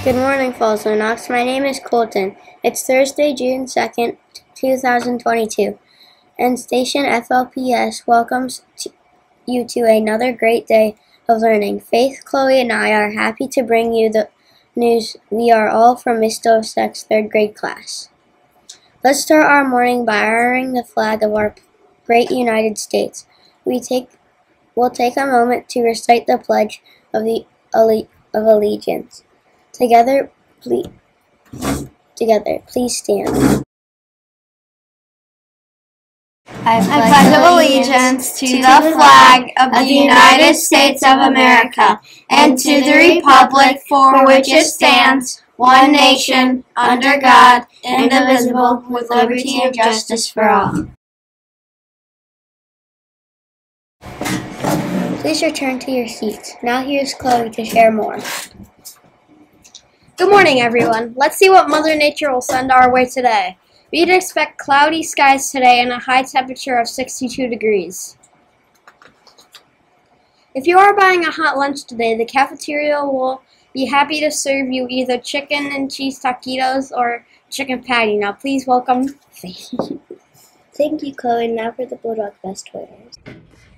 Good morning, Falls Knox. My name is Colton. It's Thursday, June 2nd, 2022, and Station FLPS welcomes you to another great day of learning. Faith, Chloe, and I are happy to bring you the news. We are all from Miss Dostek's third grade class. Let's start our morning by honoring the flag of our great United States. We'll take a moment to recite the Pledge of Allegiance. Together, please stand. I pledge allegiance to the flag of the United States of America and to the republic for which it stands, one nation, under God, indivisible, with liberty and justice for all. Please return to your seats. Now here's Chloe to share more. Good morning, everyone. Let's see what Mother Nature will send our way today. We'd expect cloudy skies today and a high temperature of 62 degrees. If you are buying a hot lunch today, the cafeteria will be happy to serve you either chicken and cheese taquitos or chicken patty. Now please welcome Faith. Thank you, Chloe. Now for the Bulldog Best Winners.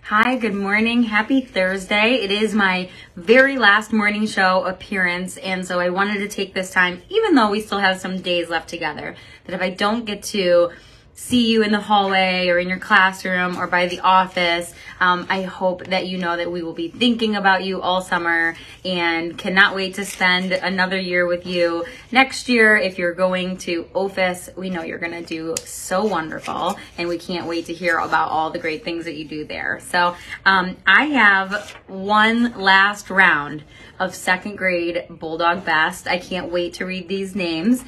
Hi, good morning. Happy Thursday. It is my very last morning show appearance, and so I wanted to take this time, even though we still have some days left together, that if I don't get to see you in the hallway or in your classroom or by the office, I hope that you know that we will be thinking about you all summer and cannot wait to spend another year with you next year. If you're going to OFIS, we know you're going to do so wonderful, and we can't wait to hear about all the great things that you do there. So I have one last round of second grade Bulldog Best. I can't wait to read these names.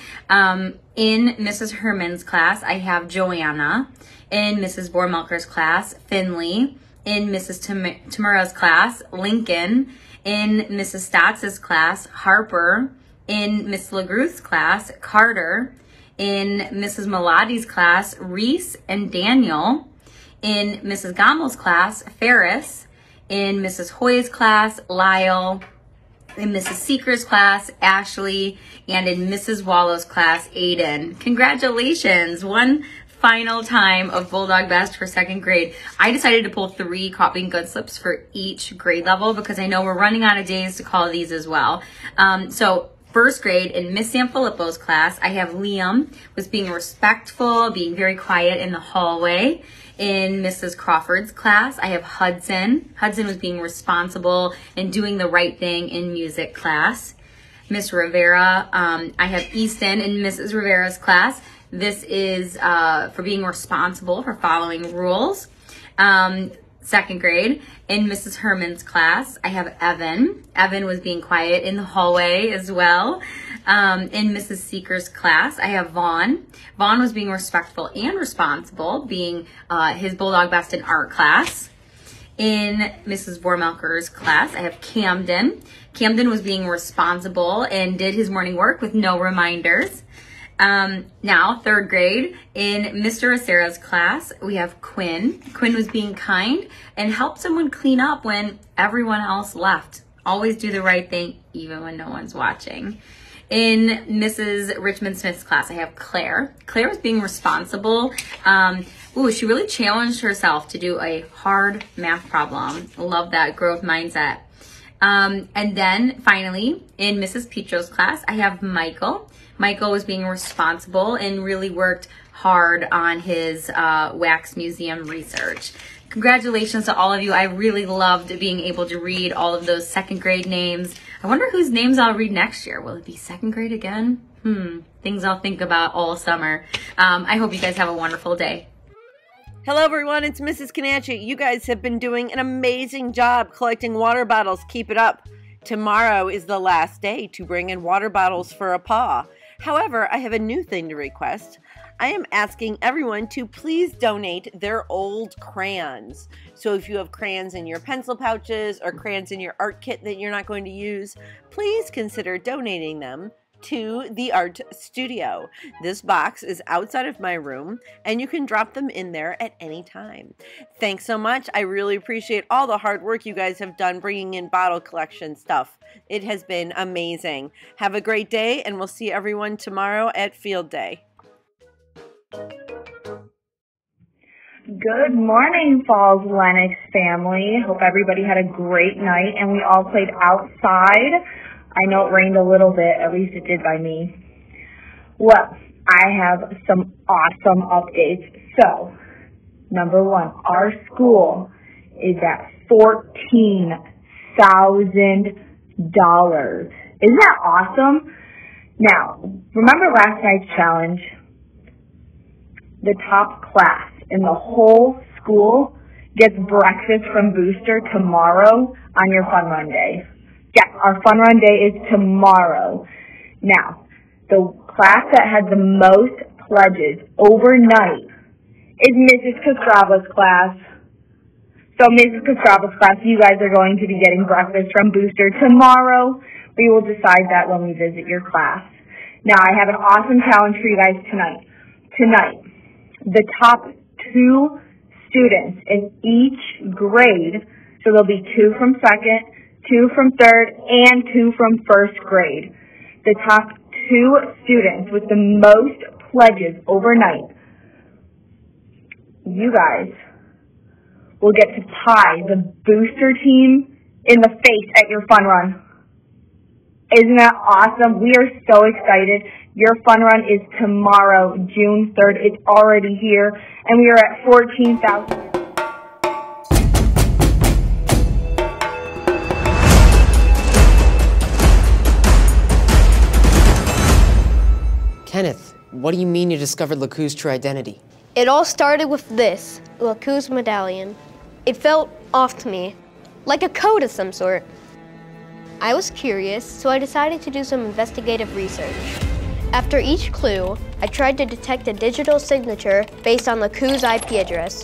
In Mrs. Herman's class, I have Joanna. In Mrs. Bormelker's class, Finley. In Mrs. Tamura's class, Lincoln. In Mrs. Stotts' class, Harper. In Miss LaGruth's class, Carter. In Mrs. Melodi's class, Reese and Daniel. In Mrs. Gommel's class, Ferris. In Mrs. Hoy's class, Lyle. In Mrs. Seeker's class, Ashley, and in Mrs. Wallow's class, Aiden. Congratulations! One final time of Bulldog Best for second grade. I decided to pull 3 Copying Good slips for each grade level because I know we're running out of days to call these as well. So first grade, in Miss Sanfilippo's class, I have Liam was being respectful, being very quiet in the hallway. In Mrs. Crawford's class, I have Hudson. Hudson was being responsible and doing the right thing in music class. Miss Rivera, I have Easton in Mrs. Rivera's class. This is for being responsible for following rules. Second grade, in Mrs. Herman's class, I have Evan. Evan was being quiet in the hallway as well. In Mrs. Seeker's class, I have Vaughn. Vaughn was being respectful and responsible, being his Bulldog Best in art class. In Mrs. Bormelker's class, I have Camden. Camden was being responsible and did his morning work with no reminders. Now, third grade, in Mr. Acera's class, we have Quinn. Quinn was being kind and helped someone clean up when everyone else left. Always do the right thing, even when no one's watching. In Mrs. Richmond Smith's class, I have Claire. Claire was being responsible. She really challenged herself to do a hard math problem. Love that growth mindset. And then finally, in Mrs. Petro's class, I have Michael. Michael was being responsible and really worked hard on his wax museum research. Congratulations to all of you. I really loved being able to read all of those second grade names. I wonder whose names I'll read next year. Will it be second grade again? Things I'll think about all summer. I hope you guys have a wonderful day. Hello everyone, it's Mrs. Comanche. You guys have been doing an amazing job collecting water bottles. Keep it up. Tomorrow is the last day to bring in water bottles for a paw. However, I have a new thing to request. I am asking everyone to please donate their old crayons. So if you have crayons in your pencil pouches or crayons in your art kit that you're not going to use, please consider donating them to the art studio. This box is outside of my room, and you can drop them in there at any time. Thanks so much. I really appreciate all the hard work you guys have done bringing in bottle collection stuff. It has been amazing. Have a great day, and we'll see everyone tomorrow at Field Day. Good morning, Falls Lennox family. Hope everybody had a great night and we all played outside. I know it rained a little bit, at least it did by me. Well, I have some awesome updates. So, number one, our school is at $14,000. Isn't that awesome? Now, remember last night's challenge? The top class in the whole school gets breakfast from Booster tomorrow on your Fun Run Day. Yeah, our Fun Run Day is tomorrow. Now, the class that had the most pledges overnight is Mrs. Kostrava's class. So Mrs. Kostrava's class, you guys are going to be getting breakfast from Booster tomorrow. We will decide that when we visit your class. Now, I have an awesome challenge for you guys tonight. The top 2 students in each grade, so there'll be 2 from second, 2 from third, and 2 from first grade. The top 2 students with the most pledges overnight, you guys will get to pie the Booster team in the face at your Fun Run. Isn't that awesome? We are so excited. Your Fun Run is tomorrow, June 3rd. It's already here, and we are at 14,000. Kenneth, what do you mean you discovered LeCoup's true identity? It all started with this, LeCoup's medallion. It felt off to me, like a code of some sort. I was curious, so I decided to do some investigative research. After each clue, I tried to detect a digital signature based on LeCoup's IP address,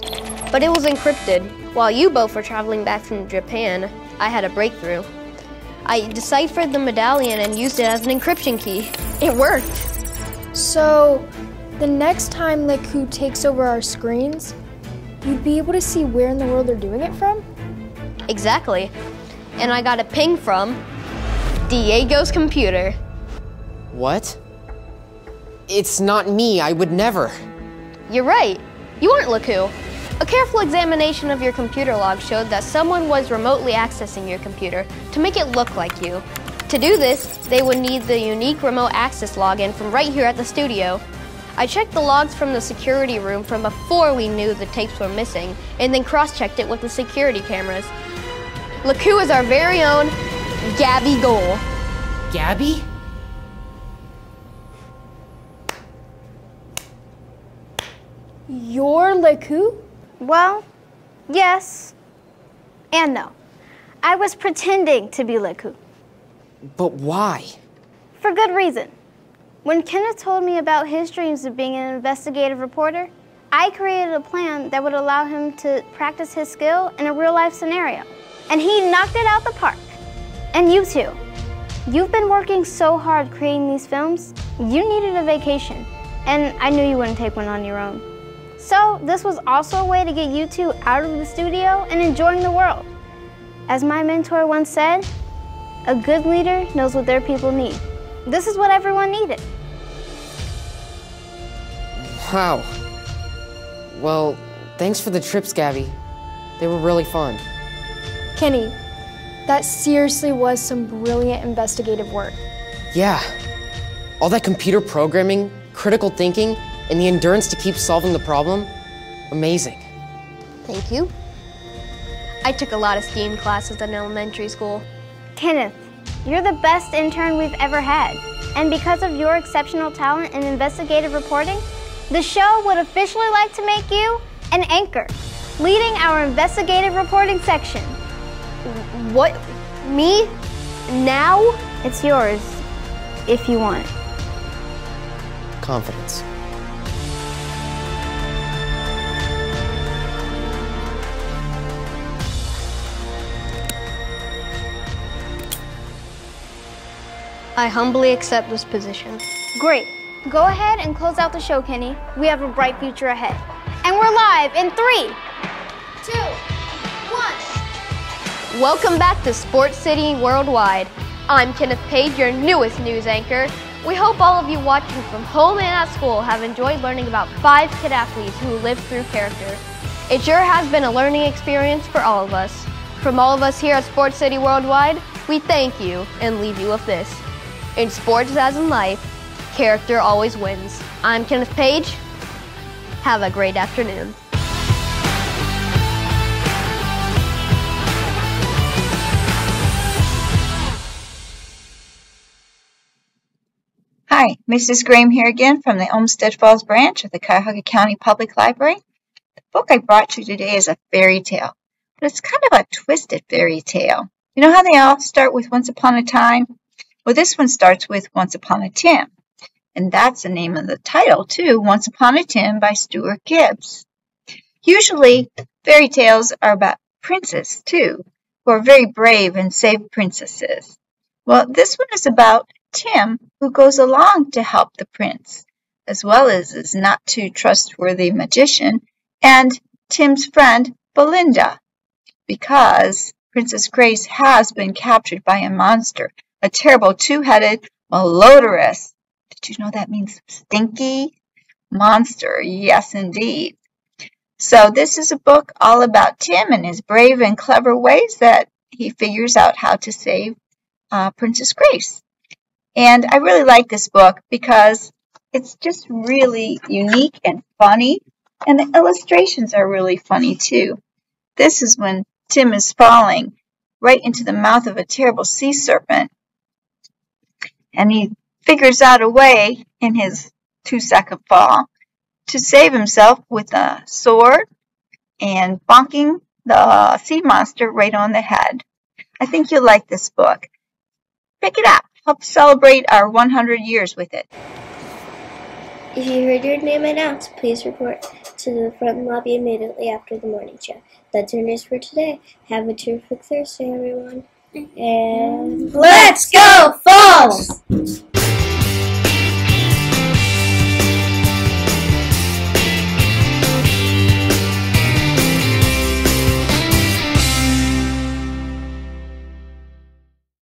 but it was encrypted. While you both were traveling back from Japan, I had a breakthrough. I deciphered the medallion and used it as an encryption key. It worked. So, the next time LeCoup takes over our screens, you'd be able to see where in the world they're doing it from? Exactly. And I got a ping from Diego's computer. What? It's not me, I would never. You're right. You aren't LeCoup. A careful examination of your computer log showed that someone was remotely accessing your computer to make it look like you. To do this, they would need the unique remote access login from right here at the studio. I checked the logs from the security room from before we knew the tapes were missing, and then cross-checked it with the security cameras. LeCoup is our very own Gabby Goal. Gabby? You're LeCoup? Well, yes and no. I was pretending to be LeCoup. But why? For good reason. When Kenneth told me about his dreams of being an investigative reporter, I created a plan that would allow him to practice his skill in a real-life scenario. And he knocked it out the park. And you too. You've been working so hard creating these films, you needed a vacation. And I knew you wouldn't take one on your own. So this was also a way to get you two out of the studio and enjoying the world. As my mentor once said, a good leader knows what their people need. This is what everyone needed. Wow. Well, thanks for the trips, Gabby. They were really fun. Kenny, that seriously was some brilliant investigative work. Yeah. All that computer programming, critical thinking, and the endurance to keep solving the problem, amazing. Thank you. I took a lot of STEAM classes in elementary school. Kenneth, you're the best intern we've ever had. And because of your exceptional talent in investigative reporting, the show would officially like to make you an anchor, leading our investigative reporting section. What? Me? Now? It's yours, if you want it. Confidence. I humbly accept this position. Great. Go ahead and close out the show, Kenny. We have a bright future ahead. And we're live in 3, 2, 1. Welcome back to Sports City Worldwide. I'm Kenneth Page, your newest news anchor. We hope all of you watching from home and at school have enjoyed learning about 5 kid athletes who lived through character. It sure has been a learning experience for all of us. From all of us here at Sports City Worldwide, we thank you and leave you with this. In sports as in life, character always wins. I'm Kenneth Page. Have a great afternoon. Hi, Mrs. Graham here again from the Olmsted Falls branch of the Cuyahoga County Public Library. The book I brought you today is a fairy tale, but it's kind of a twisted fairy tale. You know how they all start with Once Upon a Time? Well, this one starts with Once Upon a Tim, and that's the name of the title too, Once Upon a Tim by Stuart Gibbs. Usually, fairy tales are about princes too, who are very brave and save princesses. Well, this one is about Tim, who goes along to help the prince, as well as his not too trustworthy magician, and Tim's friend Belinda, because Princess Grace has been captured by a monster, a terrible two-headed malodorous. Did you know that means stinky monster? Yes, indeed. So this is a book all about Tim and his brave and clever ways that he figures out how to save Princess Grace. And I really like this book because it's just really unique and funny, and the illustrations are really funny too. This is when Tim is falling right into the mouth of a terrible sea serpent, and he figures out a way in his 2-second fall to save himself with a sword and bonking the sea monster right on the head. I think you'll like this book. Pick it up. Help celebrate our 100 years with it. If you heard your name announced, please report to the front lobby immediately after the morning show. That's our news for today. Have a terrific Thursday, everyone. And let's go, Falls!